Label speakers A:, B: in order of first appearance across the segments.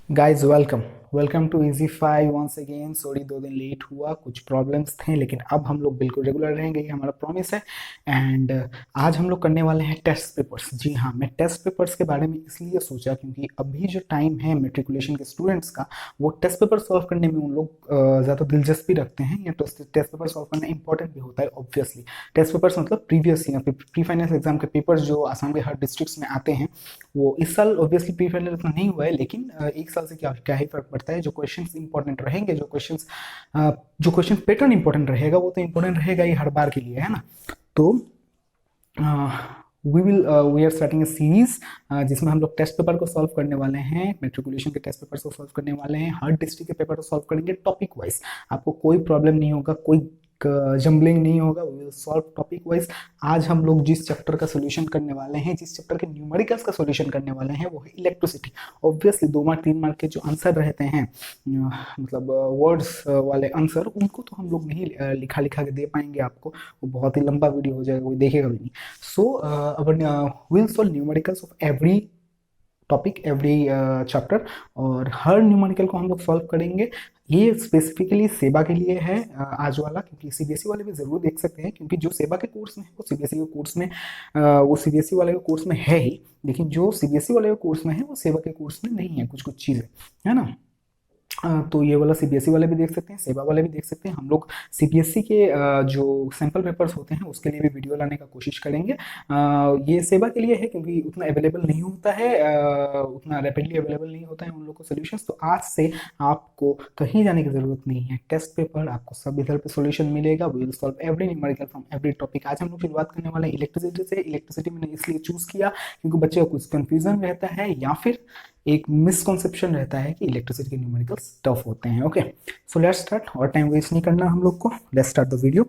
A: Guys welcome welcome to easy five once again. Sorry 2 दिन late हुआ, कुछ problems थे, लेकिन अब हम लोग बिल्कुल रेगुलर रहेंगे, ये हमारा प्रॉमिस है। एंड आज हम लोग करने वाले हैं टेस्ट पेपर्स। जी हाँ, मैं टेस्ट पेपर्स के बारे में इसलिए सोचा क्योंकि अभी जो टाइम है मेट्रिकुलेशन के स्टूडेंट्स का, वो टेस्ट पेपर सॉल्व करने में उन लोग ज़्यादा दिलचस्पी रखते हैं। या टेस्ट पेपर सॉल्व करना इंपॉर्टेंट भी होता है ऑब्वियसली। टेस्ट पेपर्स मतलब प्रीवियस या प्री फाइनल एग्जाम के पेपर्स जो आसाम के हर डिस्ट्रिक्ट्स में आते हैं। वो इस साल ऑब्वियसली प्री फाइनल इतना नहीं हुआ है, लेकिन एक साल से क्या क्या ही फर्क पड़ता है। जो क्वेश्चंस इंपॉर्टेंट रहेंगे, जो क्वेश्चन पैटर्न इंपॉर्टेंट रहेगा, वो तो इंपॉर्टेंट रहेगा ही हर बार के लिए, है ना। तो we are starting a series जिसमें हम लोग टेस्ट पेपर को सॉल्व करने वाले हैं। मेट्रिकुलेशन के टेस्ट पेपर को सॉल्व करने वाले हैं, हर डिस्ट्रिक्ट के पेपर को सॉल्व करेंगे टॉपिक वाइज। आपको कोई प्रॉब्लम नहीं होगा, कोई जम्बलिंग नहीं होगा। We will solve topic wise. आज हम लोग जिस चैप्टर का सोल्यूशन करने वाले हैं, जिस चैप्टर के न्यूमेरिकल्स का सोल्यूशन करने वाले हैं, वो है इलेक्ट्रिसिटी। ऑब्वियसली 2 मार्क 3 मार्क के जो आंसर रहते हैं, मतलब वर्ड्स वाले आंसर, उनको तो हम लोग नहीं लिखा लिखा के दे पाएंगे आपको। वो बहुत ही लंबा वीडियो हो जाएगा, कोई देखेगा भी नहीं। सो अब will solve numericals of every topic, every chapter, और हर न्यूमेरिकल को हम लोग सॉल्व करेंगे। ये स्पेसिफिकली सेबा के लिए है आज वाला, क्योंकि सीबीएसई वाले भी जरूर देख सकते हैं, क्योंकि जो सेबा के कोर्स में है वो सीबीएसई के कोर्स में वो सीबीएसई वाले के कोर्स में है ही, लेकिन जो सीबीएसई वाले के कोर्स में है वो सेबा के कोर्स में नहीं है, कुछ कुछ चीज़ें, है ना। तो ये वाला सीबीएसई वाले भी देख सकते हैं, सेबा वाले भी देख सकते हैं। हम लोग सीबीएसई के जो सैंपल पेपर्स होते हैं उसके लिए भी वीडियो लाने का कोशिश करेंगे। ये सेबा के लिए है क्योंकि उतना अवेलेबल नहीं होता है, उतना रैपिडली अवेलेबल नहीं होता है उन लोगों को सोल्यूशंस। तो आज से आपको कहीं जाने की जरूरत नहीं है, टेस्ट पेपर आपको सब इधर पे सोल्यूशन मिलेगा। We will solve every numerical from every topic. आज हम लोग शुरुआत करने वाले हैं इलेक्ट्रिसिटी से। इलेक्ट्रिसिटी मैंने इसलिए चूज किया क्योंकि बच्चे को कुछ कंफ्यूजन रहता है, या फिर एक मिसकॉन्सेप्शन रहता है कि इलेक्ट्रिसिटी के न्यूमेरिकल्स टफ होते हैं। Okay, so let's start. और टाइम वेस्ट नहीं करना हम लोग को, लेट्स स्टार्ट द वीडियो।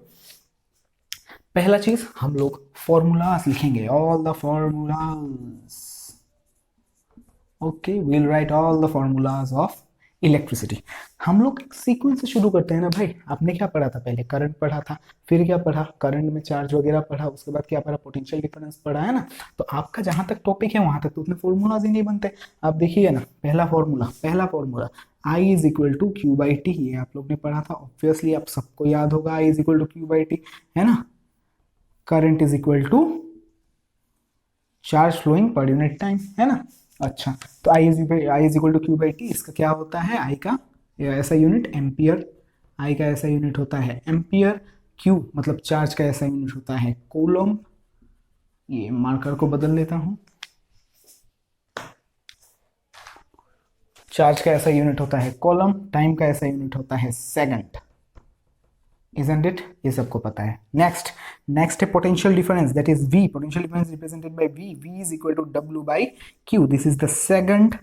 A: पहला चीज हम लोग फॉर्मूलाज लिखेंगे, all the formulas. Okay, will write all the formulas of electricity. हम लोग सीक्वेंस से शुरू करते हैं ना भाई। आपने क्या पढ़ा था? पहले करंट पढ़ा था, फिर क्या पढ़ा? करंट में चार्ज वगैरह पढ़ा, उसके बाद क्या पढ़ा? पोटेंशियल डिफरेंस पढ़ा, है ना। तो आपका जहां तक टॉपिक है वहां तक तो उतने फॉर्मूलाज ही नहीं बनते। आप देखिए ना, पहला formula I is equal to Q by T. ये आप लोग ने पढ़ा था ऑब्वियसली, आप सबको याद होगा। I is equal to Q by T, है ना। Current is equal to charge flowing per unit time, है ना। अच्छा, तो I is equal to Q by T. इसका क्या होता है? आई का ऐसा यूनिट एम्पियर, आई का ऐसा यूनिट होता है एम्पियर। क्यू मतलब चार्ज का ऐसा यूनिट होता है कूलम। ये मार्कर को बदल लेता हूं। चार्ज का ऐसा यूनिट होता है कॉलम, टाइम का ऐसा यूनिट होता है सेकंड। Isn't it? ये सबको पता है। नेक्स्ट है potential difference, that is V। Potential difference represented by V। V is equal to W by Q। This is the second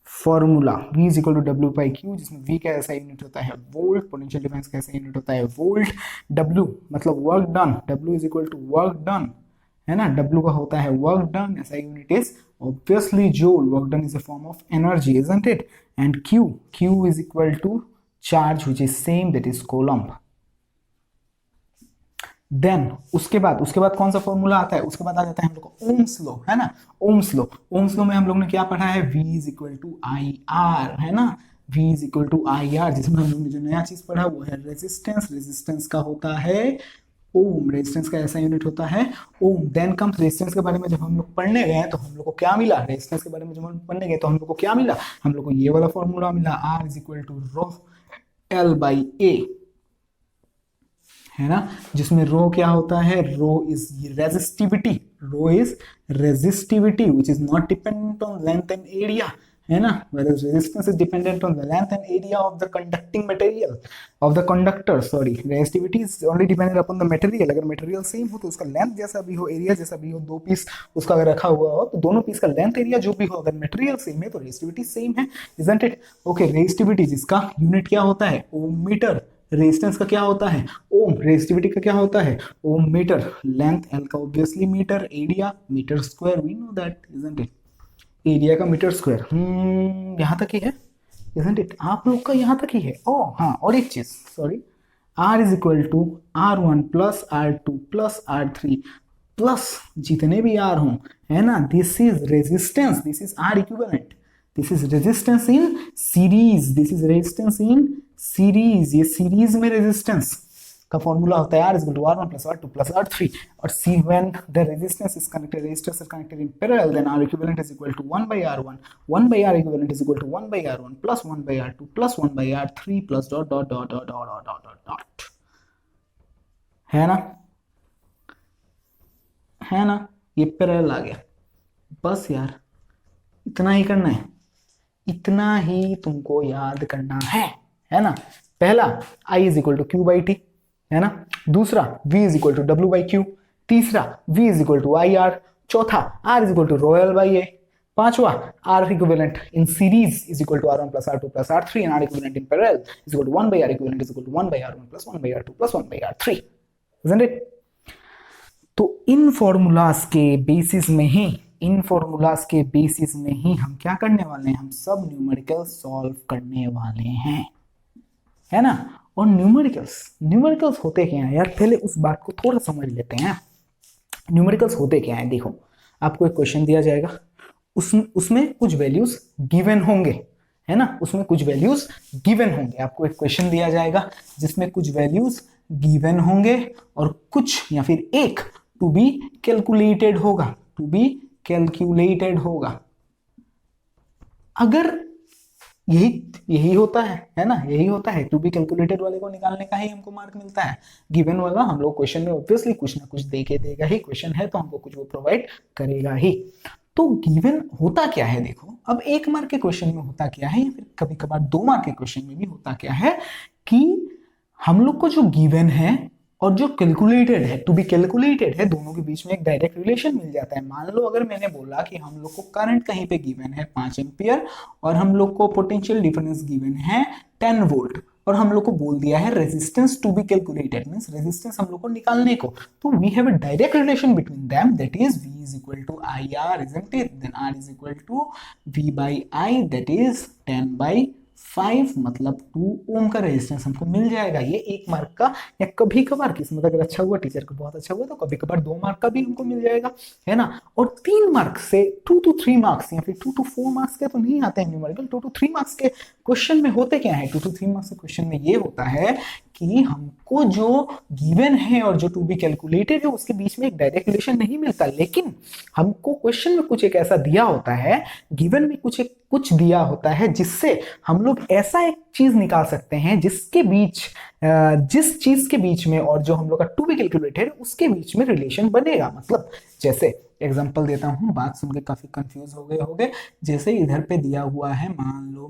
A: formula. V is equal to W by Q, जिसमें V का ऐसा unit होता है volt, potential difference का ऐसा unit होता है volt. W मतलब work done, W is equal to work done, है ना। W का होता है वर्क डन, ऐसा unit is obviously joule. Work done is a form of energy, isn't it? And Q is equal to charge which is same, that is coulomb. Then उसके बाद कौन सा फॉर्मूला आता है? उसके बाद आ जाता है हम लोग को ओम्स लॉ, है ना। ओम्स लॉ में हम लोग ने क्या पढ़ा है? V is equal to I R, है ना। V is equal to I R, जिसमें हम लोग ने जो नया चीज पढ़ा वो है रेजिस्टेंस। रेजिस्टेंस का होता है ओम। रेजिस्टेंस का ऐसा यूनिट होता है ओम। देन कम्स रेजिस्टेंस के बारे में जब हम लोग पढ़ने गए तो हम लोग को क्या मिला? रेजिस्टेंस के बारे में जब हम पढ़ने गए तो हम लोग को क्या मिला? हम लोग को ये वाला फॉर्मूला मिला, R is equal to rho L by A, है ना। जिसमें रो क्या होता है? Rho is resistivity. Rho is resistivity which is not dependent on length and area, है ना। whereas resistance is dependent on the length and area of the conducting material of the conductor. Sorry, resistivity is only dependent upon the material. अगर material same हो तो उसका length जैसा भी हो, area जैसा भी हो, 2 पीस उसका अगर रखा हुआ हो तो दोनों पीस का लेंथ एरिया जो भी हो, अगर मटेरियल सेम है तो रेजिस्टिविटी सेम है, isn't it? ओके, रेजिस्टिविटी जिसका यूनिट क्या होता है? Ohm metre. रेजिस्टेंस का क्या होता है? ओम। रेजिस्टिविटी का क्या होता है? Ohm metre. लेंथ एल का obviously metre, area metre square, we know that, isn't it? Area का मीटर स्क्वायर। यहाँ तक ही है, isn't it? आप लोग का यहाँ तक ही है। ओ हाँ, और एक चीज, sorry, R is equal to R1 plus R2 plus R3 plus जितने भी R हों, है ना, this is resistance, this is R equivalent. This is resistance in series, this is resistance in series, ये सीरीज में रेजिस्टेंस का formula होता है R is equal to R1 plus R2 plus R3 और C when the resistance is connected, resistors are connected in parallel, then R equivalent is equal to 1 by R1, 1 by R equivalent is equal to 1 by R1 plus 1 by R2 plus 1 by R3 plus dot dot dot dot dot dot dot dot dot, है ना, है ना, ये parallel आ गया। बस यार इतना ही करना है, इतना ही तुमको याद करना है ना। पहला I is equal to Q by T, है ना। दूसरा V is equal to W by Q, तीसरा V is equal to I R, चौथा R is equal to rho L by A, पांचवा R equivalent in series is equal to R1 plus R2 plus R3 and R equivalent in parallel is equal to 1 by R equivalent is equal to 1 by R1 plus 1 by R2 plus 1 by R3, isn't it? तो इन formulas के basis में ही, इन formulas के basis में ही हम क्या करने वाले हैं, हम सब न्यूमेरिकल सॉल्व करने वाले हैं, है ना। और न्यूमेरिकल्स होते क्या हैं यार, पहले उस बात को थोड़ा समझ लेते हैं। न्यूमेरिकल्स होते क्या हैं, देखो आपको एक क्वेश्चन दिया जाएगा, उसमें कुछ वैल्यूज गिवन होंगे, है ना, उसमें कुछ वैल्यूज गिवन होंगे। आपको एक क्वेश्चन दिया जाएगा जिसमें कुछ वैल्यूज गिवन होंगे और कुछ या फिर एक टू बी कैलकुलेटेड होगा, टू बी कैलकुलेटेड होगा। अगर यही होता है ना, यही होता है, टू बी कैलकुलेटेड वाले को निकालने का ही हमको मार्क मिलता है। गिवन वाला हम लोग क्वेश्चन में ऑब्वियसली कुछ ना कुछ दे के देगा ही, क्वेश्चन है तो हमको कुछ वो प्रोवाइड करेगा ही। तो गिवन होता क्या है, देखो अब 1 मार्क के क्वेश्चन में होता क्या है या फिर कभी कभार 2 मार्क के क्वेश्चन में भी होता क्या है कि हम लोग को जो गिवन है और जो कैलकुलेटेड है, टू बी कैलकुलेटेड है, दोनों के बीच में एक डायरेक्ट रिलेशन मिल जाता है। मान लो अगर मैंने बोला कि हम लोग को करंट कहीं पे गिवन है 5 एम्पियर और हम लोग को पोटेंशियल डिफरेंस गिवन है 10 वोल्ट और हम लोग को बोल दिया है resistance to be calculated, means resistance हम लोग को निकालने को, तो we have a direct relation between them, that is V is equal to I R, isn't it, then R is equal to V by I, that is 10 by 5, मतलब 2 ओम का resistance हमको मिल जाएगा। ये 1 मार्क का, या कभी कभार किस्मत अगर अच्छा हुआ, टीचर को बहुत अच्छा हुआ तो कभी कभार 2 मार्क का भी हमको मिल जाएगा, है ना। और 3 मार्क से 2 to 3 मार्क्स या फिर 2 to 4 मार्क्स के तो नहीं आते हैं न्यूमेरिकल, 2 to 3 मार्क्स के क्वेश्चन में होते क्या है, 2 to 3 मार्क्स के क्वेश्चन में ये होता है कि हमको जो गिवन है और जो टू बी कैलकुलेटेड है उसके बीच में एक डायरेक्ट रिलेशन नहीं मिलता, लेकिन हमको क्वेश्चन में कुछ एक ऐसा दिया होता है, गिवन में कुछ दिया होता है जिससे हम लोग ऐसा एक चीज निकाल सकते हैं जिसके बीच, जिस चीज के बीच में और जो हम लोग का टू बी कैलकुलेटेड उसके बीच में रिलेशन बनेगा। मतलब जैसे एग्जांपल देता हूं, बात सुन के काफी कंफ्यूज हो गए होंगे। जैसे इधर पे दिया हुआ है, मान लो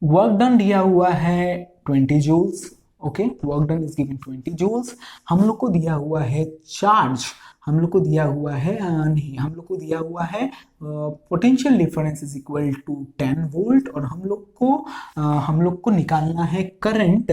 A: वर्क डन दिया हुआ है 20 joules, okay, work done is given 20 joules. हम लोग को दिया हुआ है चार्ज, हम लोग को दिया हुआ है हम लोग को दिया हुआ है potential difference is equal to 10 volt और हम लोग को निकालना है करंट,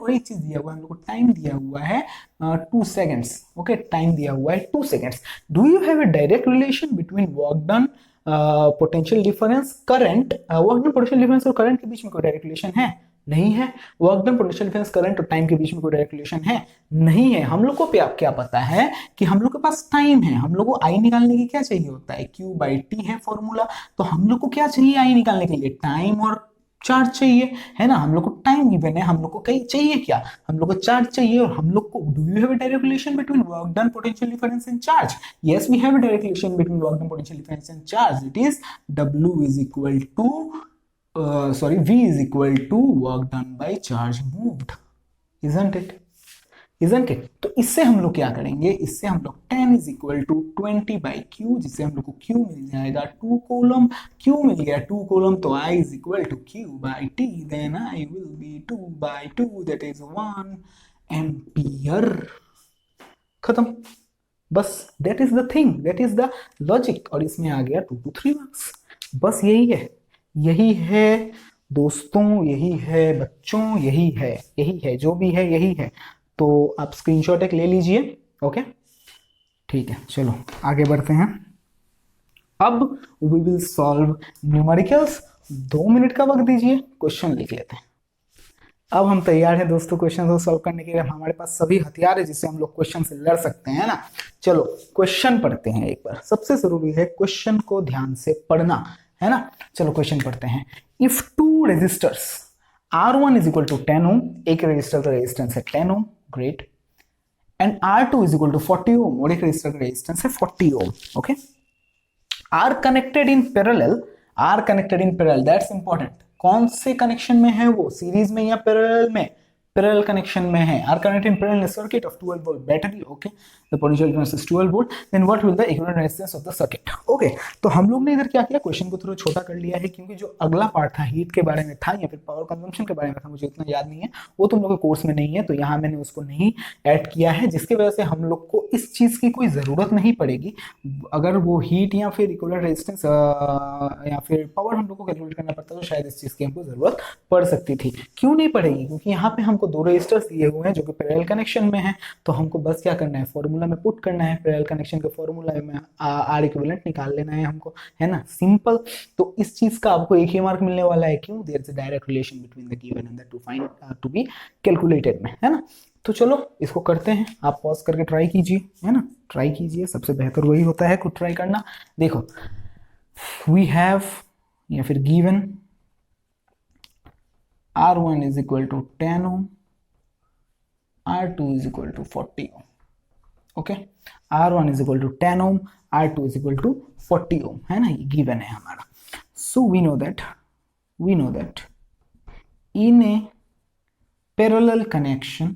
A: और एक चीज दिया हुआ है, हम लोग को टाइम दिया हुआ है 2 सेकेंड्स, ओके, टाइम दिया हुआ है 2 seconds. Do you have a direct relation between work done, potential difference, current, work done, potential difference और करंट के बीच में कोई डायरेक्ट रिलेशन है? नहीं है। Work done, potential difference, current और टाइम के बीच में कोई डायरेक्ट रिलेशन है? नहीं है। हम लोग को क्या पता है कि हम लोग के पास टाइम है, हम लोग को आई निकालने की क्या चाहिए होता है, Q बाई टी है फॉर्मूला, तो हम लोग को क्या चाहिए आई निकालने के लिए, टाइम और चार्ज चाहिए, है ना। हम लोग को टाइम गिवन है, हम लोग को कहीं चाहिए क्या, हम लोग को चार्ज चाहिए, और हम लोग को do you have a direct relation between work done, potential difference and charge? Yes, we have a direct relation between work done, potential difference and charge. It is W is equal to V is equal to work done by charge moved, isn't it? तो इससे हम लोग क्या करेंगे, इससे हम लोग 10 is equal to 20 by Q, जिससे हम लोग को Q मिल जाएगा 2 कूलम, Q मिल गया 2 कूलम, तो I is equal to Q by T, then I will be 2 by 2, that is 1 ampere। खत्म, बस that is the thing, that is the logic, और इसमें आ गया 2 to 3 मार्क्स। बस यही है दोस्तों, यही है बच्चों, यही है जो भी है, यही है। तो आप स्क्रीनशॉट एक ले लीजिए, ओके, ठीक है। चलो आगे बढ़ते हैं। अब we will solve numericals. 2 minute का वक्त दीजिए, क्वेश्चन लिख लेते हैं। अब हम तैयार हैं दोस्तों क्वेश्चन को सॉल्व करने के लिए। हमारे पास सभी हथियार है जिससे हम लोग क्वेश्चन से लड़ सकते हैं ना। चलो क्वेश्चन पढ़ते हैं एक बार। सबसे जरूरी है क्वेश्चन को ध्यान से पढ़ना, है ना। चलो क्वेश्चन पढ़ते हैं। If two resistors R1 is equal to 10 ohm, एक रजिस्टर का रेजिस्टेंस है 10 ohm, great, and R2 is equal to 40 ohm, और एक रजिस्टर का रेजिस्टेंस है 40 ohm, okay, are connected in parallel, are connected in parallel, that's important. कौन से connection में है वो, सीरीज में या पैरेलल में? पैरेलल कनेक्शन में है। Are connected in parallel circuit of 12 volt battery, okay, the potential difference is 12 volt, then what will the equivalent resistance of the circuit, okay. तो हम लोग ने इधर क्या किया, क्वेश्चन को थोड़ा छोटा कर लिया है, क्योंकि जो अगला पार्ट था हीट के बारे में था या फिर पावर कंजम्पशन के बारे में था, मुझे उतना याद नहीं है, वो तुम लोग के कोर्स में नहीं है, तो यहाँ मैंने उसको नहीं ऐड किया है, जिसकी वजह से हम लोग को इस चीज की कोई जरूरत नहीं पड़ेगी। अगर वो हीट या फिर इक्विवेलेंट रेजिस्टेंस या फिर पावर हम लोग को कैलकुलेट करना पड़ता तो शायद इस चीज की हमको जरूरत पड़ सकती थी। क्यों नहीं पड़ेगी? क्योंकि यहाँ पे हमको दो रेजिस्टर्स दिए हुए हैं जो कि पैरेलल कनेक्शन में है, तो हमको बस क्या करना है, फॉर्मूला में पुट करना है, पैरेलल कनेक्शन के फॉर्मूला में आर इक्विवेलेंट निकाल लेना है हमको, है ना, सिंपल। तो इस चीज का आपको एक ही मार्क मिलने वाला है। क्यों? There is a direct relation between the given and the to find to be calculated में, है ना। तो चलो इसको करते हैं, आप पॉज करके ट्राई कीजिए, है ना, ट्राई कीजिए, सबसे बेहतर वही होता है खुद ट्राई करना। देखो वी हैव या फिर given R1 is equal to 10 ohm, R2 is equal to 40 ohm, okay, R1 is equal to 10 ohm, R2 is equal to 40 ohm, है ना, ये गिवन है हमारा। So we know that in a parallel connection,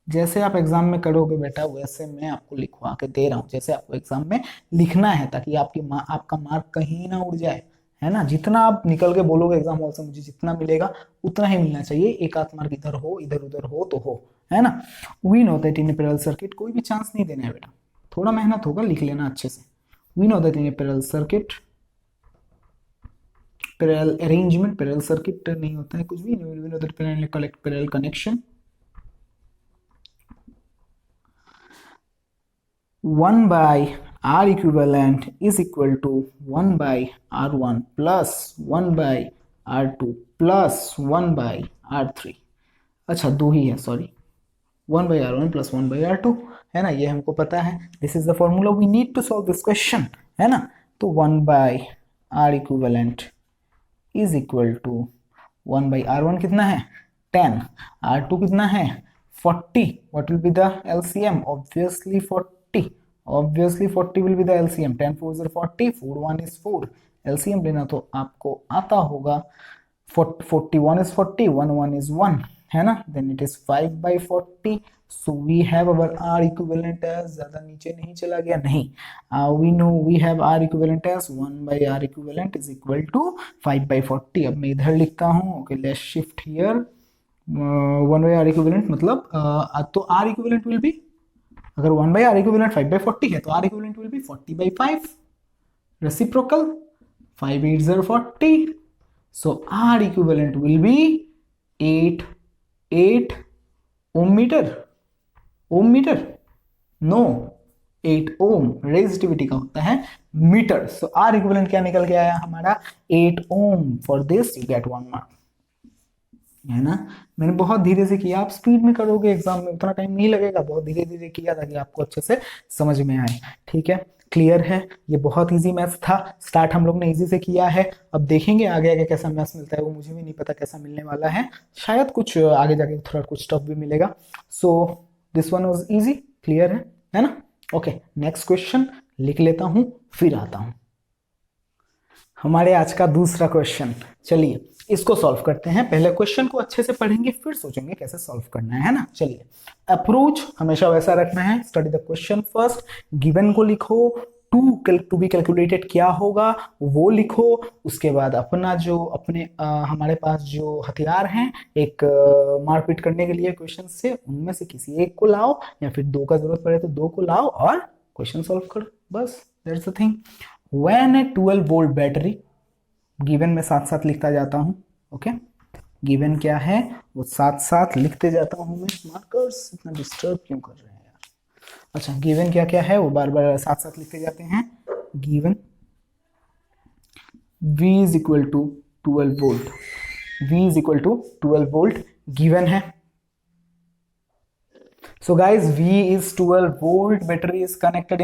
A: जैसे आप exam में करोगे बेटा वैसे मैं आपको लिखवा के दे रहा हूँ, जैसे आपको एग्जाम में लिखना है, ताकि आपका मार्क कहीं ना उड़ जाए, है ना। जितना आप निकल के बोलोगे एग्जाम हॉल से मुझे जितना मिलेगा उतना ही मिलना चाहिए, एक आध मार्क इधर हो इधर उधर हो तो हो, है ना। We know that in a parallel circuit, कोई भी चांस नहीं देना है बेटा, थोड़ा मेहनत होगा, लिख लेना अच्छे से। We know that in a parallel circuit, parallel arrangement, parallel circuit नहीं होता है कुछ भी, we know that parallel connection 1 by R equivalent is equal to 1 by R1 plus 1 by R2 plus 1 by R3। अच्छा दो ही है, sorry, 1 by R1 plus 1 by R2, है ना, ये हमको पता है। This is the formula we need to solve this question, है ना। तो 1 by R equivalent is equal to 1 by R1 कितना है 10, R2 कितना है 40, what will be the LCM? Obviously 40 will be the LCM, 10 4s are 40, 4 1 is 4, LCM लेना तो आपको आता होगा 41 is 40, 1 1 is 1, है ना, then it is 5 by 40, so we have our R equivalent as, ज़्यादा नीचे नहीं चला गया, नहीं, we know we have R equivalent as 1 by R equivalent is equal to 5 by 40। अब मैं इधर लिखता हूँ, okay, let's shift here, 1 by R equivalent मतलब तो R equivalent will be, अगर 1 by R equivalent 5 by 40 है तो R equivalent will be 40 by 5, reciprocal, 5 8s are 40, so R equivalent will be 8 ohm meter, no, 8 ohm, resistivity का होता है metre, so R equivalent क्या निकल के आया हमारा 8 ohm, for this you get 1 mark, है ना। मैंने बहुत धीरे से किया, आप स्पीड में करोगे एग्जाम में उतना टाइम नहीं लगेगा, बहुत धीरे धीरे किया ताकि आपको अच्छे से समझ में आए, ठीक है, क्लियर है। ये बहुत इजी मैथ्स था, स्टार्ट हम लोग ने इजी से किया है, अब देखेंगे आगे आगे कैसा मैथ्स मिलता है, वो मुझे भी नहीं पता कैसा मिलने वाला है, शायद कुछ आगे जाके थोड़ा कुछ टफ भी मिलेगा। So this one was easy, clear है ना। ओके नेक्स्ट क्वेश्चन लिख लेता हूं, फिर आता हूं हमारे आज का दूसरा क्वेश्चन। चलिए इसको सॉल्व करते हैं, पहले क्वेश्चन को अच्छे से पढ़ेंगे फिर सोचेंगे कैसे सॉल्व करना है ना। चलिए अप्रोच हमेशा वैसा रखना है, study the question first, given को लिखो, टू बी कैलकुलेटेड क्या होगा वो लिखो, उसके बाद अपना जो अपने हमारे पास जो हथियार हैं एक मारपीट करने के लिए क्वेश्चन से, उनमें से किसी एक को लाओ या फिर दो का जरूरत पड़े तो दो को लाओ और क्वेश्चन सॉल्व करो, बस that's the thing. When A 12 volt battery, given में साथ साथ लिखता जाता हूं, ओके, गिवन क्या है वो साथ साथ लिखते जाता हूं मैं, मार्कर्स इतना डिस्टर्ब क्यों कर रहे हैं यार। अच्छा गिवन क्या क्या है वो बार बार साथ साथ लिखते जाते हैं। Given V is equal to 12 volt, V is equal to 12 volt given है। So guys, V is 12 volt, battery is connected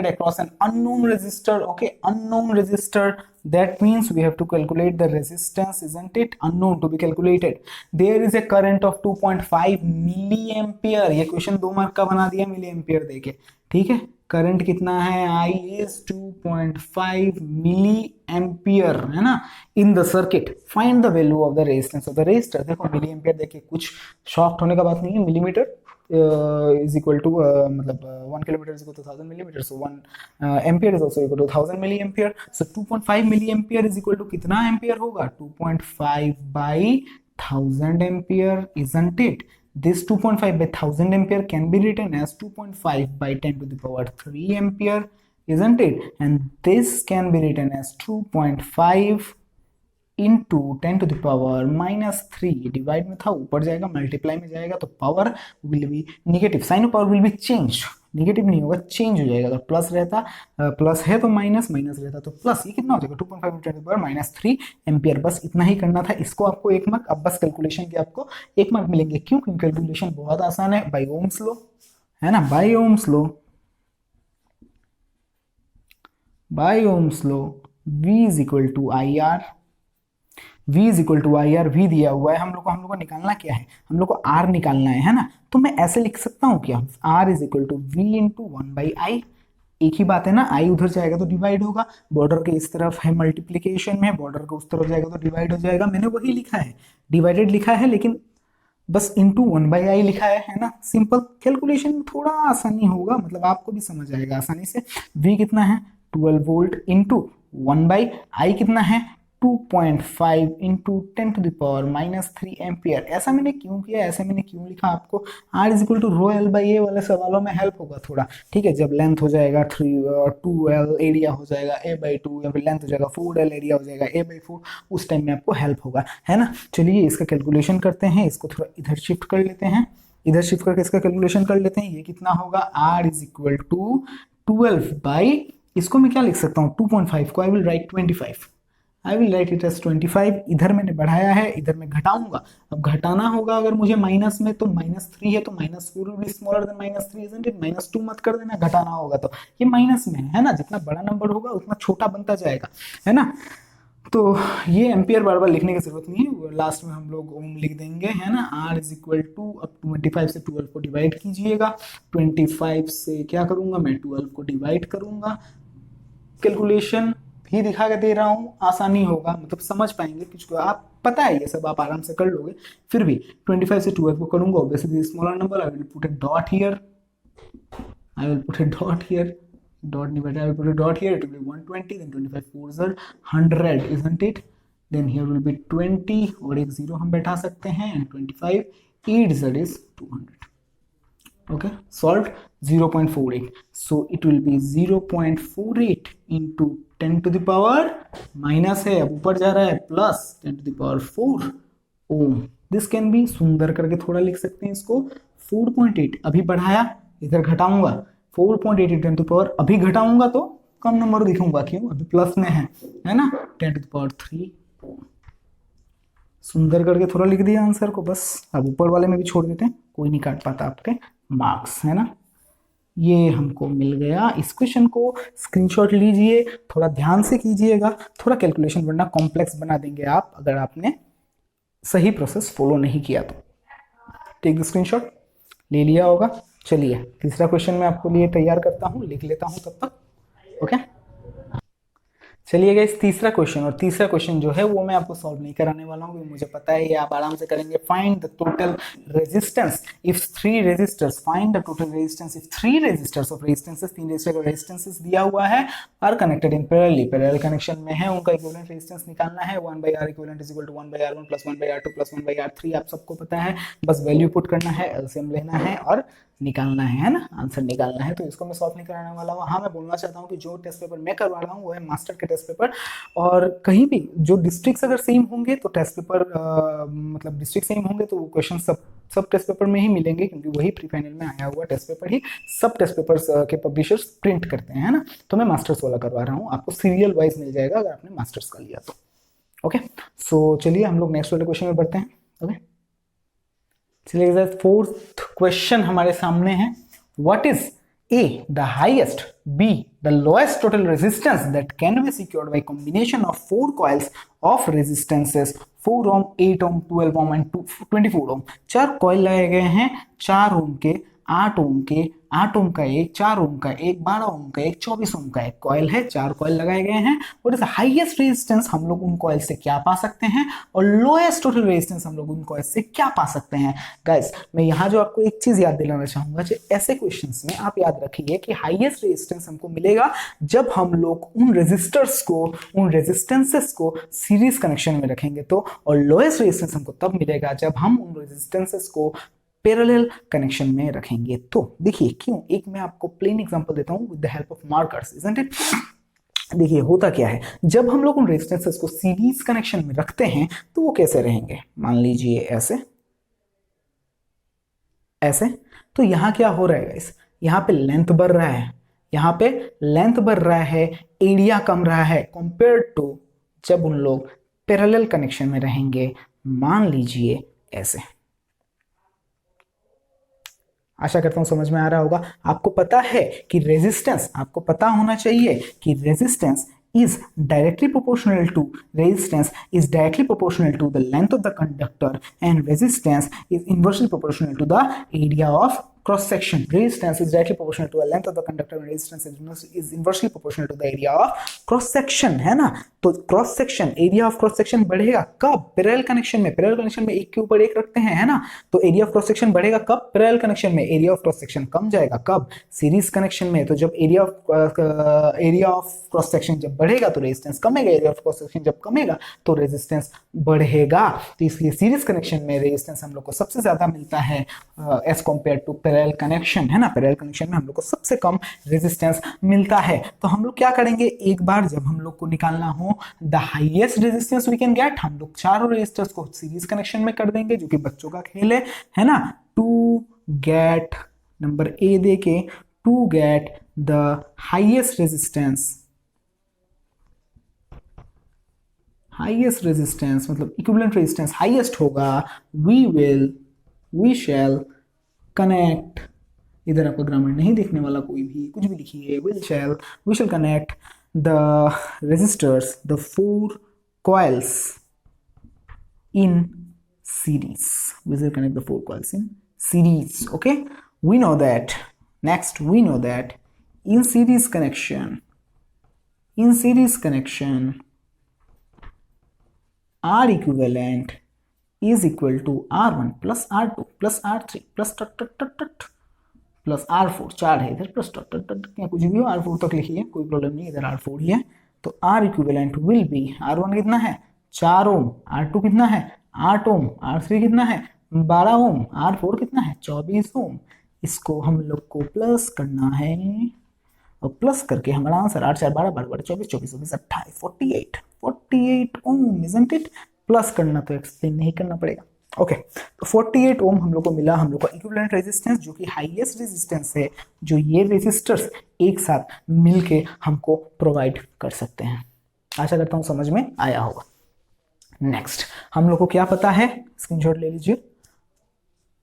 A: across an unknown resistor. Okay, unknown resistor, that means we have to calculate the resistance, isn't it? Unknown to be calculated. There is a current of 2.5 milliampere. ये question 2 mark का बना दिया milli ampere देके, ठीक है। Current कितना है, I is 2.5 milli ampere, है ना, in the circuit. Find the value of the resistance of the resistor. देखो मिली एम्पियर देखिए, कुछ शॉक्ट होने का बात नहीं है। मिलीमीटर is equal to मतलब 1 kilometer is equal to 1000 millimeters, so 1 ampere is also equal to 1000 milliampere. So 2.5 milliampere is equal to कितना एम्पियर होगा, 2.5 by 1000 ampere, isn't it? This 2.5 by 1000 ampere can be written as 2.5 by 10 to the power 3 ampere, isn't it? And this can be written as 2.5 into 10 to the power -3, divide में था, ऊपर जाएगा multiply में जाएगा तो power will be negative, sign of power will be change, negative नहीं होगा, change हो जाएगा। तो प्लस रहता, प्लस है तो माइनस, माइनस रहता तो प्लस, ये कितना हो जाएगा 2.5 × 10 to the पावर -3 एम्पियर। बस इतना ही करना था, इसको आपको 1 मार्क। अब बस कैलकुलेशन के आपको 1 मार्क मिलेंगे, क्यों? क्योंकि कैलकुलेशन बहुत आसान है, बाय ओम्स लॉ, है ना, by Ohm's law, by Ohm's law V is equal to I R, V is equal to I R. We दिया हुआ है हम लोग को निकालना क्या है, हम लोग को R निकालना है ना। तो मैं ऐसे लिख सकता हूँ क्या, R is equal to V into 1/i। एक ही बात है ना, I उधर जाएगा तो डिवाइड होगा, बॉर्डर के इस तरफ है मल्टीप्लीकेशन में, बॉर्डर के उस तरफ जाएगा तो डिवाइड हो जाएगा। मैंने वही लिखा है, डिवाइडेड लिखा है, लेकिन बस इंटू 1/i लिखा है ना। सिंपल कैलकुलेशन में थोड़ा आसानी होगा, मतलब आपको भी समझ आएगा आसानी से। V कितना है 12 वोल्ट इंटू 1/i कितना है 2.5 into 10 to the power -3 ampere. ऐसा मैंने क्यों किया, ऐसे मैंने क्यों लिखा, आपको R is equal to rho L by A वाले सवालों में हेल्प होगा थोड़ा, ठीक है। जब लेंथ हो जाएगा 3 और 2L, एरिया हो जाएगा A/2, या फिर लेंथ हो जाएगा 4L, एरिया हो जाएगा A/4, उस टाइम में आपको हेल्प होगा, है ना। चलिए इसका कैलकुलेशन करते हैं, इसको थोड़ा इधर शिफ्ट कर लेते हैं, इधर शिफ्ट करके इसका कैलकुलेशन कर लेते हैं। ये कितना होगा, R is equal to 12 by, इसको मैं क्या लिख सकता हूँ, 2.5 को I will write 25, I will write it as 25। इधर मैंने बढ़ाया है, इधर मैं घटाऊंगा। अब घटाना होगा अगर मुझे माइनस में, तो -3 है तो -4 will be smaller than -3, isn't it. -2 मत कर देना, घटाना होगा तो ये माइनस में है ना, जितना बड़ा नंबर होगा उतना छोटा बनता जाएगा, है ना। तो ये एम्पियर बार बार लिखने की जरूरत नहीं है, लास्ट में हम लोग ओम लिख देंगे, है ना। R इज इक्वल टू, अब 25 से 12 को डिवाइड कीजिएगा, 25 से क्या करूंगा मैं, 12 को डिवाइड करूंगा। कैलकुलेशन भी दिखा के दे रहा हूँ, आसानी होगा, मतलब समझ पाएंगे, कुछ आप पता है ये सब आप आराम से कर लोगे। फिर भी 25 से 12 को करूंगा, obviously smaller number, I will put a dot here, I will put a dot here, dot नहीं बेटा, I will put a dot here, it will be 120, then 25 4s are 100, isn't it? Then here will be 20 और एक zero हम बैठा सकते हैं, and 25 8z is 200. Okay, solved 0.48. So it will be 0.48 into 10 to the power minus है, अब ऊपर जा रहा है, plus 10 to the power 4 ohm. This can be, सुंदर करके थोड़ा लिख सकते हैं इसको, 4.8। अभी बढ़ाया, इधर घटाऊंगा, 4.8 10 to the power, अभी घटाऊंगा तो कम नंबर दिखूंगा, क्यों, अभी प्लस में है ना, 10 to the power 3 ओम। सुंदर करके थोड़ा लिख दिया आंसर को, बस। अब ऊपर वाले में भी छोड़ देते हैं, कोई नहीं काट पाता आपके मार्क्स, है ना। ये हमको मिल गया। इस क्वेश्चन को स्क्रीनशॉट लीजिए, थोड़ा ध्यान से कीजिएगा, थोड़ा कैलकुलेशन वरना कॉम्प्लेक्स बना देंगे आप अगर आपने सही प्रोसेस फॉलो नहीं किया तो। टेक द स्क्रीनशॉट, ले लिया होगा। चलिए तीसरा क्वेश्चन मैं आपको लिए तैयार करता हूँ, लिख लेता हूँ तब तक। ओके, चलिए गाइस तीसरा क्वेश्चन, और तीसरा क्वेश्चन जो है वो मैं आपको सॉल्व नहीं कराने वाला हूँ, मुझे पता है ये आप आराम से करेंगे। Find the total resistance if 3 resistors, find the total resistance if 3 resistors of resistances, 3 resistor का रेजिस्टेंसेस दिया हुआ है, are connected in parallelly, parallel connection में है, उनका इक्विवेलेंट रेजिस्टेंस निकालना है। 1/R equivalent is equal to 1/R1 plus 1/R2 plus 1/R3, आप सबको पता है, बस वैल्यू पुट करना है, एलसीएम लेना है और निकालना है ना, आंसर निकालना है। तो इसको मैं सॉल्व नहीं कराने वाला हूँ। हाँ, मैं बोलना चाहता हूँ कि जो टेस्ट पेपर मैं करवा रहा हूँ वो है मास्टर के टेस्ट पेपर, और कहीं भी जो डिस्ट्रिक्ट्स अगर सेम होंगे तो टेस्ट पेपर मतलब डिस्ट्रिक्ट सेम होंगे तो क्वेश्चन सब टेस्ट पेपर में ही मिलेंगे, क्योंकि वही प्री फाइनल में आया हुआ टेस्ट पेपर ही सब टेस्ट पेपर्स के पब्लिशर्स प्रिंट करते हैं, है ना। तो मैं मास्टर्स वाला करवा रहा हूँ, आपको सीरियल वाइज मिल जाएगा अगर आपने मास्टर्स का लिया तो। ओके, सो चलिए हम लोग नेक्स्ट वाले क्वेश्चन में बढ़ते हैं। ओके, चलिए सर, फोर्थ क्वेश्चन हमारे सामने है। What is A, the highest, B, the lowest total resistance that can be secured by combination of 4 coils of resistances 4 ohm, 8 ohm, 12 ohm and 24 ohm। 4 coil लगाए गए हैं, 4 ओम के, 8 ओम के, 8 ओम का एक, 4 ओम का एक, 12 ओम का एक, 24 ओम का एक कॉइल है। 4 कॉइल लगाए गए हैं। और इस हाईएस्ट रेजिस्टेंस हम लोग उन कॉइल से क्या पा सकते हैं, और लोएस्ट टोटल रेजिस्टेंस हम लोग उन कॉइल से क्या पा सकते हैं। गाइस, मैं यहाँ जो आपको एक चीज याद दिलाना चाहूंगा, जो ऐसे क्वेश्चंस में आप याद रखिए कि हाईएस्ट रेजिस्टेंस हमको मिलेगा जब हम लोग उन रेजिस्टर्स को, उन रेजिस्टेंसेस को सीरीज कनेक्शन में रखेंगे तो, और लोएस्ट रेजिस्टेंस हमको तब मिलेगा जब हम उन रेजिस्टेंसेस को पैरेलल कनेक्शन में रखेंगे। तो देखिए क्यों, एक मैं आपको प्लेन एग्जांपल देता हूं with the help of markers, isn't it. देखिए होता क्या है, जब हम लोग उन रेजिस्टेंसेस को सीरीज कनेक्शन में रखते हैं तो वो कैसे रहेंगे, मान लीजिए ऐसे ऐसे। तो यहां क्या हो रहा है गाइस, यहां पे लेंथ बढ़ रहा है, यहां पे लेंथ बढ़ रहा है, एरिया कम रहा है कंपेयर टू जब उन लोग पैरेलल कनेक्शन में रहेंगे, मान लीजिए ऐसे। आशा करता हूं समझ में आ रहा होगा। आपको पता है कि रेजिस्टेंस, आपको पता होना चाहिए कि resistance is directly proportional to the length of the conductor, and resistance is inversely proportional to the area of cross section. Resistance is directly proportional to the length of the conductor, and resistance is inversely proportional to the area of cross section, है ना। तो cross section, area of cross section बढ़ेगा कब, parallel connection में। Parallel connection में एक के ऊपर एक रखते हैं, है ना। तो एरिया ऑफ क्रॉस सेक्शन बढ़ेगा कब, पैरेलल कनेक्शन में। एरिया ऑफ क्रॉस सेक्शन कम जाएगा कब, सीरीज कनेक्शन में। तो जब एरिया ऑफ क्रॉस सेक्शन जब बढ़ेगा तो रेजिस्टेंस कमेगा, एरिया ऑफ क्रॉस सेक्शन जब कमेगा तो रेजिस्टेंस बढ़ेगा। तो इसलिए सीरीज कनेक्शन में रेजिस्टेंस हम लोग को सबसे ज्यादा मिलता है as compare to parallel connection, है ना। पैरेलल कनेक्शन में हम लोग को सबसे कम रेजिस्टेंस मिलता है। तो हम लोग क्या करेंगे, एक बार जब हम लोग को निकालना हो the highest resistance we can get, हम लोग चारों रेजिस्टर्स को सीरीज कनेक्शन में कर देंगे, जो कि बच्चों का खेल है ना। टू गेट, नंबर ए देके, to get the highest resistance मतलब इक्विवेलेंट रेजिस्टेंस हाईएस्ट होगा, वी शैल कनेक्ट, इधर आपका ग्रामर नहीं देखने वाला कोई भी, कुछ भी लिखिए, we shall connect the resistors, the 4 coils in series. We will connect the 4 coils in series. Okay, we know that. Next, we know that in series connection, R equivalent is equal to R1 plus R2 plus R3 plus plus R4, 4 है इधर, plus या कुछ भी हो, R4 तक लिखिए, कोई problem नहीं, इधर R4 ही है। तो R equivalent will be, R1 कितना है 4 ओम, R2 कितना है 8 ओम, R3 कितना है 12 ओम, R4 कितना है 24 ओम। इसको हम लोग को प्लस करना है, और प्लस करके हमारा answer 8 4 12 12 24 24 24 28 48 ohm, isn't it. Plus करना तो एक्सप्लेन नहीं करना पड़ेगा। ओके, तो 48 ओम हम लोग को मिला, हम लोग का इक्विवेलेंट रेजिस्टेंस, जो कि हाईएस्ट रेजिस्टेंस है जो ये रेजिस्टर्स एक साथ मिलके हमको प्रोवाइड कर सकते हैं। आशा करता हूं समझ में आया होगा। नेक्स्ट, हम लोग को क्या पता है, स्क्रीनशॉट ले लीजिए।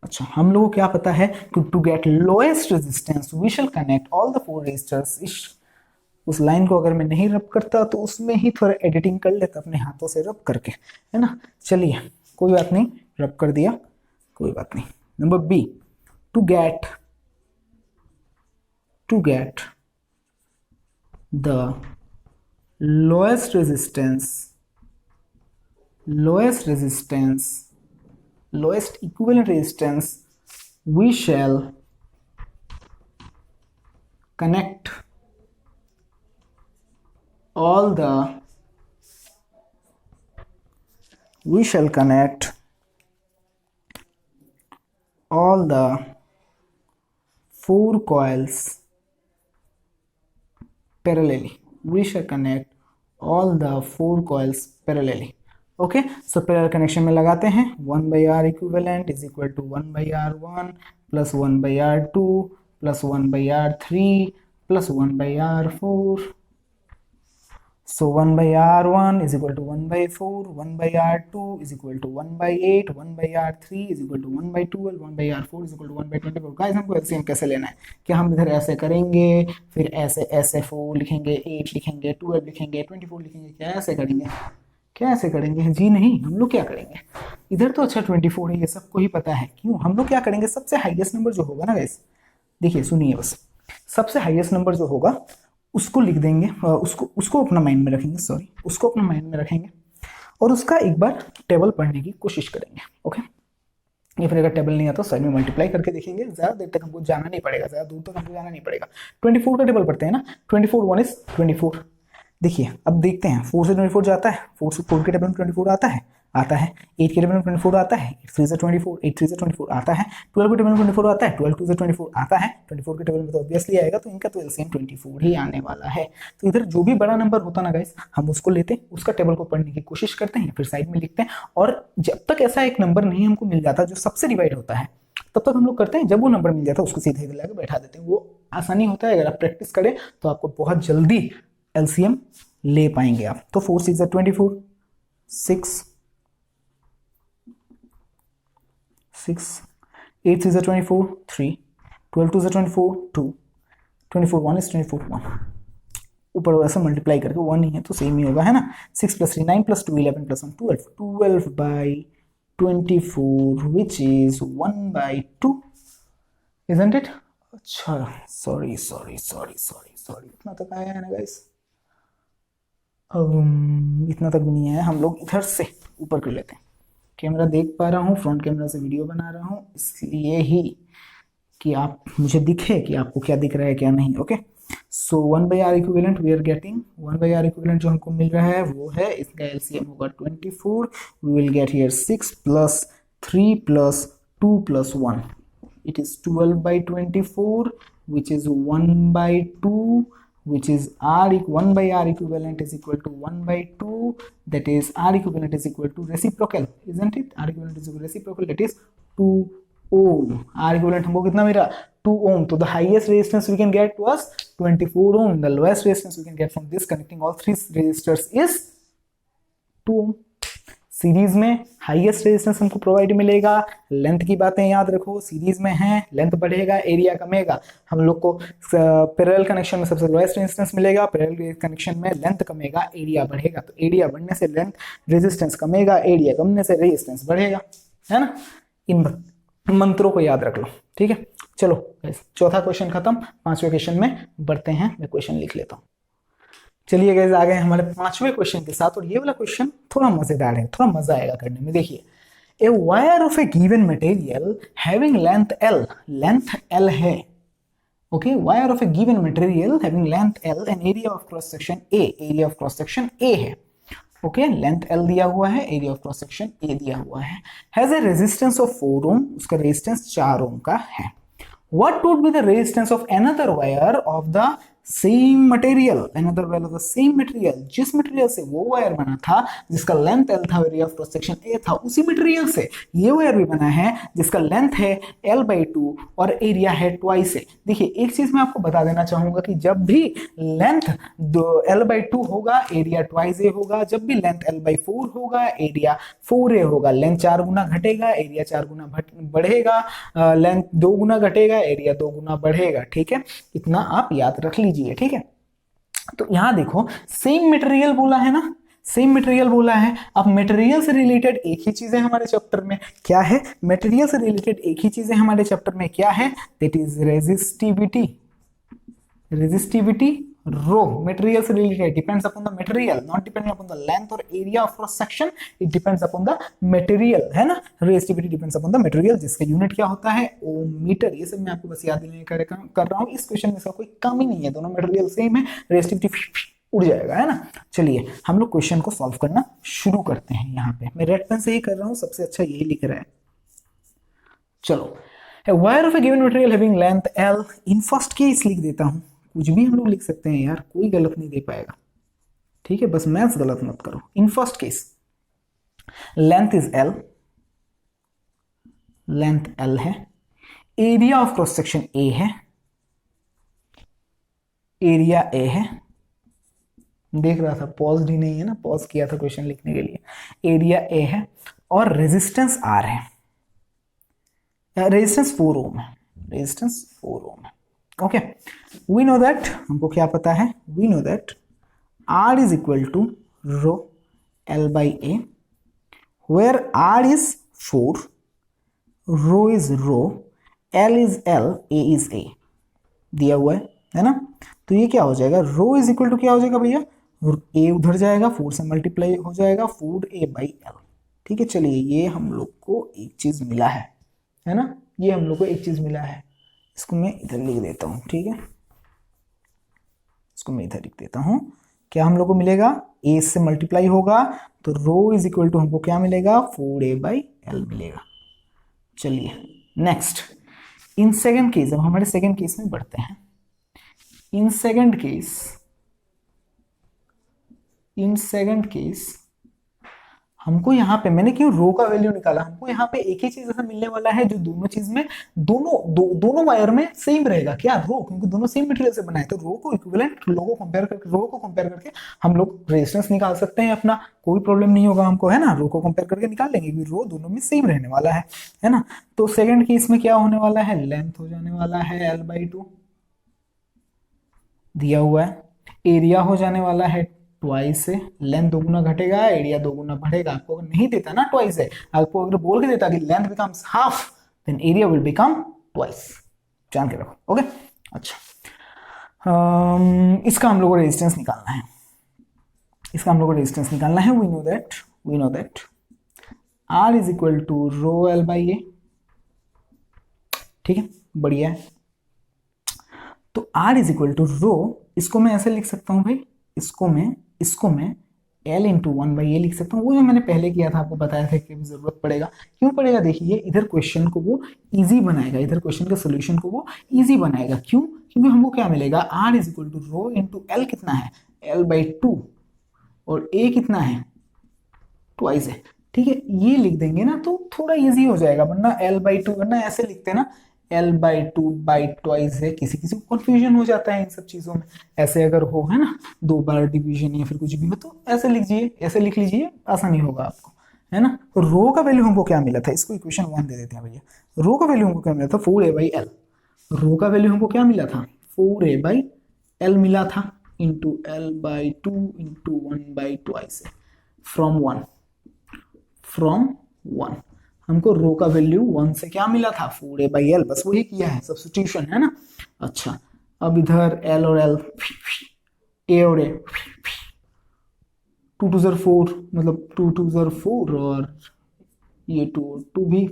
A: अच्छा, हम लोग को क्या पता है कि to get lowest resistance we shall connect all the 4 resistors. उस लाइन को अगर मैं नहीं रब करता तो उसमें ही थोड़ा एडिटिंग कर लेता अपने हाथों से रब करके, है ना। चलिए कोई बात नहीं, रब कर दिया, कोई बात नहीं। Number B, to get the lowest equivalent resistance, we shall connect all the 4 coils parallelly. Okay, so parallel connection में लगाते हैं। 1/R equivalent is equal to 1/R1 plus 1/R2 plus 1/R3 plus 1/R4। So 1 by R1 is equal to 1 by 4, 1 by R2 is equal to 1 by 8, 1 by R3 is equal to 1 by 12, 1 by R4 is equal to 1 by 24। Guys हमको LCM कैसे लेना है? क्या हम इधर ऐसे करेंगे, फिर ऐसे ऐसे 4 लिखेंगे, 8 लिखेंगे, 12 लिखेंगे, 24 लिखेंगे, क्या ऐसे करेंगे? क्या ऐसे करेंगे? जी नहीं, हम लोग क्या करेंगे इधर तो अच्छा 24 है, ये सबको ही पता है। क्यों? हम लोग क्या करेंगे, सबसे हाईएस्ट नंबर जो होगा ना गाइस, देखिए सुनिए बस, सबसे हाईएस्ट नंबर जो होगा उसको लिख देंगे, उसको उसको अपना माइंड में रखेंगे, सॉरी उसको अपना माइंड में रखेंगे और उसका एक बार टेबल पढ़ने की कोशिश करेंगे। ओके, या फिर अगर टेबल नहीं आता तो साइड में मल्टीप्लाई करके देखेंगे। ज़्यादा देर तक हमको जाना नहीं पड़ेगा, ज़्यादा दूर तक हमको जाना नहीं पड़ेगा। 24 का टेबल पढ़ते हैं ना, 24 1 इज 24। देखिए अब देखते हैं, 4 से 24 जाता है, 4 से 4 के टेबल में 24 आता है, 8 के टेबल में 24 आता है, 8 3 से 24, 8 3 से 24 आता है, 12 के टेबल में 24 आता है, 12 2 से 24 आता है, 24 के टेबल में तो ऑब्वियसली आएगा, तो इनका तो एलसीएम 24 ही आने वाला है। तो इधर जो भी बड़ा नंबर होता ना गाइस, हम उसको लेते हैं, उसका टेबल को पढ़ने की कोशिश करते हैं, फिर साइड में लिखते हैं, और जब तक ऐसा एक नंबर नहीं हमको मिल जाता जो सबसे डिवाइड होता है, तब तक हम लोग करते हैं, जब वो नंबर मिल जाता है उसको सीधे इधर लाके बैठा देते हैं। वो आसानी होता है, अगर आप प्रैक्टिस करें तो आपको बहुत जल्दी एलसीएम ले पाएंगे आप। तो 4 6 24, 6 6, 8 6 24, 3, 12 2 24, 2, 24 1 is 24 1। ऊपर वैसे मल्टीप्लाई करके 1 ही है तो सेम ही होगा, है ना। 6 + 3 9 + 2 11 + 1 12, 12 by 24 which is 1 by 2, isn't it? अच्छा सॉरी इतना तक आया है ना गाइस? इतना तक भी नहीं आया, हम लोग इधर से ऊपर कर लेते हैं। कैमरा देख पा रहा हूँ, फ्रंट कैमरा से वीडियो बना रहा हूँ, इसलिए ही कि आप मुझे दिखे कि आपको क्या दिख रहा है क्या नहीं। Okay, so 1 by R equivalent we are getting, 1 by R equivalent जो हमको मिल रहा है वो है, इसका एलसीएम होगा 24, we will get here 6 + 3 + 2 + 1, it is 12 by 24 which is 1 by 2, which is R 1 by R equivalent is equal to 1 by 2, that is R equivalent is equal to reciprocal, isn't it? R equivalent is equal to reciprocal, that is 2 ohm। R equivalent हमको कितना मिला? 2 ohm। तो the highest resistance we can get was 24 ohm, the lowest resistance we can get from this connecting all three resistors is 2 ohm। Series में highest resistance हमको provide मिलेगा। Length की बातें याद रखो, सीरीज में है, लेंथ बढ़ेगा, एरिया कमेगा। हम लोग को पैरेलल कनेक्शन में सबसे लोएस्ट रेजिस्टेंस मिलेगा, पैरेलल कनेक्शन में लेंथ कमेगा, एरिया बढ़ेगा। तो एरिया बढ़ने से लेंथ, रेजिस्टेंस कमेगा, एरिया कमने से रेजिस्टेंस बढ़ेगा, है ना। इन मंत्रों को याद रख लो, ठीक है। चलो चौथा क्वेश्चन खत्म, पांचवें क्वेश्चन में बढ़ते हैं। मैं क्वेश्चन लिख लेता हूँ। चलिए गाइस आ गए हमारे पांचवें क्वेश्चन के साथ, और ये वाला क्वेश्चन थोड़ा मजेदार है, थोड़ा मजा आएगा करने में। देखिए, a wire of a given material having length L है, okay, wire of a given material having length L and area of cross section A है, ओके। लेंथ L दिया हुआ है, area of cross section A दिया हुआ है, has a resistance of 4 ohm, उसका resistance 4 ओम का है। What would be the resistance of another wire of the same material, another wire of the same material, जिस मटेरियल से वो वायर बना था जिसका लेंथ L था, area of cross section A था, उसी मटेरियल से ये वायर भी बना है जिसका लेंथ है L/2 और एरिया है ट्वाइस है। देखिए एक चीज मैं आपको बता देना चाहूंगा कि जब भी लेंथ L/2 होगा, एरिया ट्वाइस A होगा। जब भी लेंथ L/4 होगा, एरिया 4A होगा। लेंथ 4 गुना घटेगा, एरिया 4 गुना बढ़ेगा, लेंथ 2 गुना घटेगा, एरिया 2 गुना बढ़ेगा, ठीक है। इतना आप याद रख लीजिए, ठीक है। तो यहां देखो सेम मटेरियल बोला है ना, सेम मटेरियल बोला है। अब मटेरियल से रिलेटेड एक ही चीजें हमारे चैप्टर में क्या है, मटेरियल से रिलेटेड एक ही चीजें हमारे चैप्टर में क्या है, that is resistivity rho. Material से related, depends upon the material, not depending upon the length और area of cross section, it depends upon the material, है ना। Resistivity depends upon the material, जिसका यूनिट क्या होता है, ओम मीटर। ये सब मैं आपको बस याद दिलाने कर रहा हूँ। इस क्वेश्चन में इसका कोई कमी नहीं है, दोनों मटेरियल सेम है, रेजिस्टिविटी उड़ जाएगा, है ना। चलिए हम लोग क्वेश्चन को सॉल्व करना शुरू करते हैं। यहाँ पे मैं रेड पेन से ही कर रहा हूँ, सबसे अच्छा यही लिख रहा है। चलो, wire of a given material having length L, in first case लिख देता हूँ। कुछ भी हम लोग लिख सकते हैं यार, कोई गलत नहीं दे पाएगा, ठीक है। बस मैथ्स गलत मत करो। In first case length is L, length L है, area of cross section A है, एरिया A है, देख रहा था, पॉज ही नहीं है ना, पॉज किया था क्वेश्चन लिखने के लिए। एरिया ए है और रेजिस्टेंस आर है, रेजिस्टेंस 4 ओम है, रेजिस्टेंस 4 ओम है। ओके, वी नो दैट, हमको क्या पता है, we know that R is equal to rho L by A, where R is 4, rho is rho, L is L, A is A, दिया हुआ है ना। तो ये क्या हो जाएगा, रो इज इक्वल टू क्या हो जाएगा भैया, ए उधर जाएगा, 4 से मल्टीप्लाई हो जाएगा, 4a बाई एल। ठीक है, चलिए ये हम लोग को एक चीज मिला है ना, ये हम लोग को एक चीज मिला है, इसको मैं इधर लिख देता हूँ। ठीक है, इसको मैं इधर लिख देता हूँ। क्या हम लोग को मिलेगा, ए से मल्टीप्लाई होगा तो रो इज इक्वल टू हमको क्या मिलेगा, 4a बाई एल मिलेगा। चलिए नेक्स्ट, इन सेकेंड केस, अब हमारे सेकेंड केस में बढ़ते हैं। इन सेकेंड केस हमको यहाँ पे, मैंने क्यों रो का वैल्यू निकाला, हमको यहाँ पे एक ही चीज ऐसा मिलने वाला है जो दोनों चीज में, दोनों वायर में सेम रहेगा। क्या, रो, क्योंकि दोनों सेम मटेरियल से बना है, तो रो को इक्विवेलेंट, रो को कंपेयर करके हम लोग रेजिस्टेंस निकाल सकते हैं अपना, कोई प्रॉब्लम नहीं होगा हमको, है ना। रो को कंपेयर करके निकाल लेंगे क्योंकि रो दोनों में सेम रहने वाला है ना। तो सेकेंड केस में क्या होने वाला है, लेंथ हो जाने वाला है L/2 दिया हुआ है, एरिया हो जाने वाला है ट्वाइस से, लेंथ दोगुना घटेगा, एरिया दोगुना बढ़ेगा। आपको अगर नहीं देता ना ट्वाइस है, आपको अगर बोल के देता कि length becomes half, then area will become twice, जान के रखो। ओके, अच्छा, इसका हम लोग को रेजिस्टेंस निकालना है, we know that R is equal to rho L by A. ठीक है, बढ़िया है। तो R is equal to rho, इसको मैं ऐसे लिख सकता हूं भाई, इसको मैं L इंटू 1/a लिख सकता हूँ। वो जो मैंने पहले किया था, आपको बताया था कि जरूरत पड़ेगा, क्यों पड़ेगा, देखिए इधर क्वेश्चन को वो इजी बनाएगा, इधर क्वेश्चन के सोल्यूशन को वो इजी बनाएगा। क्यों, क्योंकि हमको क्या मिलेगा, R is equal to rho into L कितना है, L/2, और A कितना है, ट्वाइस है। ठीक है, ये लिख देंगे ना तो थोड़ा इजी हो जाएगा, वरना L/2, वरना ऐसे लिखते हैं ना, L/2 बाई ट्वाइस है, किसी किसी को कंफ्यूजन हो जाता है इन सब चीजों में। ऐसे अगर हो, है ना, 2 बार डिवीजन या फिर कुछ भी हो, तो ऐसे लीजिए, ऐसे लिख लीजिए, आसानी होगा आपको, है ना। तो रो का वैल्यू हमको क्या मिला था, इसको इक्वेशन 1 दे देते हैं भैया। रो का वैल्यू हमको क्या मिला था, 4a बाई एल। रो का वैल्यू हमको क्या मिला था, 4a बाई एल मिला था, इंटू L/2 इंटू 1/2 फ्रॉम 1। हमको रो का वैल्यू 1 से क्या मिला था, 4a बाई एल, बस वही किया है, सब्स्टिट्यूशन, है ना। अच्छा, अब इधर L और L, A और A, 2 2 4, मतलब 2 2 4, और ये 2 भी,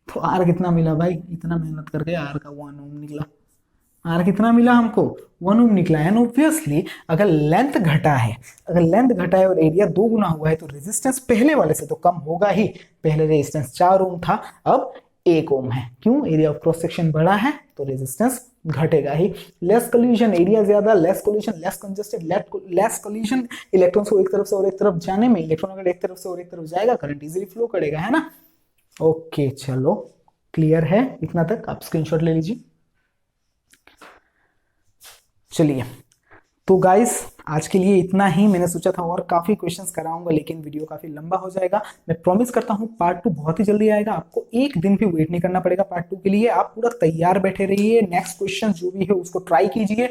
A: तो R कितना मिला भाई, इतना मेहनत करके R का 1 ओम निकला। आर कितना मिला हमको, 1 ओम निकला है। ऑब्वियसली अगर लेंथ घटा है, और एरिया 2 गुना हुआ है, तो रेजिस्टेंस पहले वाले से तो कम होगा ही। पहले रेजिस्टेंस 4 ओम था, अब 1 ओम है। क्यों, एरिया ऑफ क्रॉस सेक्शन बढ़ा है तो रेजिस्टेंस घटेगा ही। लेस कोलिजन, एरिया ज्यादा, less collision, less congested, less collision, electrons को एक तरफ से और एक तरफ जाने में, इलेक्ट्रॉन अगर एक तरफ से और एक तरफ जाएगा, करंट इजीली फ्लो करेगा, है ना। ओके, चलो क्लियर है, इतना तक आप स्क्रीनशॉट ले लीजिए। चलिए, तो गाइस आज के लिए इतना ही। मैंने सोचा था और काफी क्वेश्चंस कराऊंगा, लेकिन वीडियो काफी लंबा हो जाएगा। मैं प्रॉमिस करता हूँ पार्ट 2 बहुत ही जल्दी आएगा, आपको एक दिन भी वेट नहीं करना पड़ेगा पार्ट 2 के लिए। आप पूरा तैयार बैठे रहिए, नेक्स्ट क्वेश्चन जो भी है उसको ट्राई कीजिए,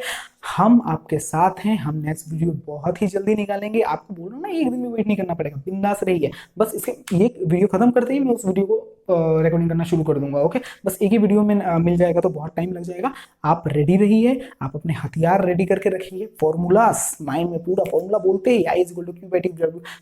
A: हम आपके साथ हैं। हम नेक्स्ट वीडियो बहुत ही जल्दी निकालेंगे, आपको बोल रहा हूँ ना, एक दिन भी वेट नहीं करना पड़ेगा, बिंदास रहिए। बस इसके ये वीडियो खत्म करते ही मैं उस वीडियो को रिकॉर्डिंग करना शुरू कर दूंगा। ओके, बस एक ही वीडियो में मिल जाएगा तो बहुत टाइम लग जाएगा। आप रेडी रहिए, आप अपने हथियार रेडी करके रखिए, फॉर्मूलास माइंड में, पूरा फॉर्मूला बोलते ही, I is equal to Q by T,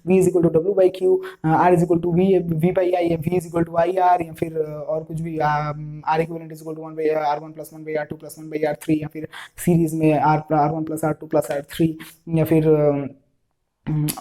A: V is equal to W by Q, R is equal to V by I, V is equal to I R, या फिर और कुछ भी, R equivalent is equal to 1 by R 1 plus 1 by R 2 plus 1 by R 3, या फिर series में R 1 plus R 2 plus R 3, या फिर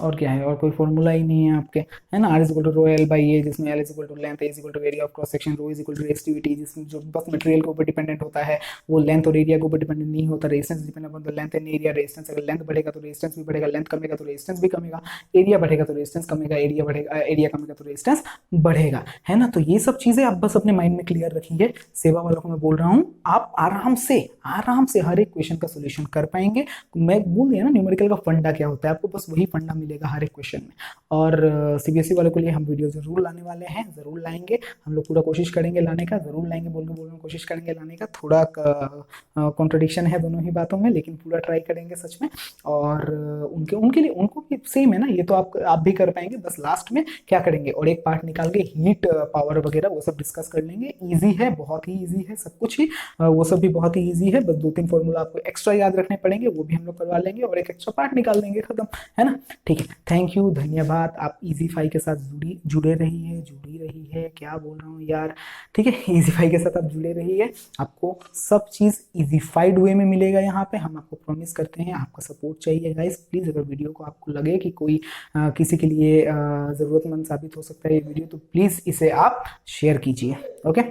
A: और क्या है, और कोई फॉर्मूला ही नहीं है आपके, है ना। R is equal to rho L by A, जिसमें L is equal to length, A is equal to area of cross section, rho is equal to resistivity, जिसमें जो बस मटेरियल के ऊपर डिपेंडेंट होता है, वो लेंथ और एरिया के ऊपर डिपेंडेंट नहीं होता। Resistance depend upon the length and area. Resistance अगर लेंथ बढ़ेगा तो रेजिस्टेंस भी बढ़ेगा, लेंथ कमेगा तो रेजिस्टेंस भी कमेगा, एरिया बढ़ेगा तो रेजिस्टेंस कमेगा, एरिया बढ़ेगा, एरिया कमेगा तो रेजिस्टेंस बढ़ेगा, है ना। तो ये सब चीजें आप बस अपने माइंड में क्लियर रखिए। सेवा वालों को मैं बोल रहा हूँ, आप आराम से हर एक क्वेश्चन का सोल्यूशन कर पाएंगे। मैं बोल दिया ना न्यूमेरिकल का फंडा क्या होता है, आपको बस वही फंडा मिलेगा हर एक क्वेश्चन में। और सीबीएसई वालों के लिए हम वीडियो जरूर लाने वाले हैं, जरूर लाएंगे, हम लोग पूरा कोशिश करेंगे लाने का, जरूर लाएंगे, बोल में कोशिश करेंगे लाने का। थोड़ा कॉन्ट्रडिक्शन है दोनों ही बातों में, लेकिन पूरा ट्राई करेंगे सच में। और उनके उनके लिए उनको भी सेम है ना, ये तो आप भी कर पाएंगे। बस लास्ट में क्या करेंगे, और एक पार्ट निकाल के हीट पावर वगैरह वो सब डिस्कस कर लेंगे। ईजी है, बहुत ही ईजी है सब कुछ ही, वो सब भी बहुत ही ईजी है। बस 2-3 फॉर्मूला आपको एक्स्ट्रा याद रखने पड़ेंगे, वो भी हम लोग करवा लेंगे, और एक एक्स्ट्रा पार्ट निकाल देंगे, खत्म, है ना। ठीक है, थैंक यू, धन्यवाद। आप इजीफाई के साथ जुड़े जुड़ी रही है, क्या बोल रहा हूँ यार। ठीक है, इजीफाई के साथ आप जुड़े रहिए, आपको सब चीज इजीफाइड वे में मिलेगा यहाँ पे, हम आपको प्रॉमिस करते हैं। आपका सपोर्ट चाहिए गाइस, प्लीज। अगर वीडियो को आपको लगे कि कोई किसी के लिए जरूरतमंद साबित हो सकता है ये वीडियो, तो प्लीज इसे आप शेयर कीजिए। Okay,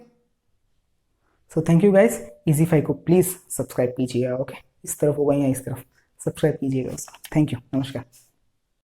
A: so thank you guys. इजीफाई को प्लीज सब्सक्राइब कीजिएगा। ओके, इस तरफ होगा या इस तरफ, सब्सक्राइब कीजिएगा उसको। थैंक यू, नमस्कार।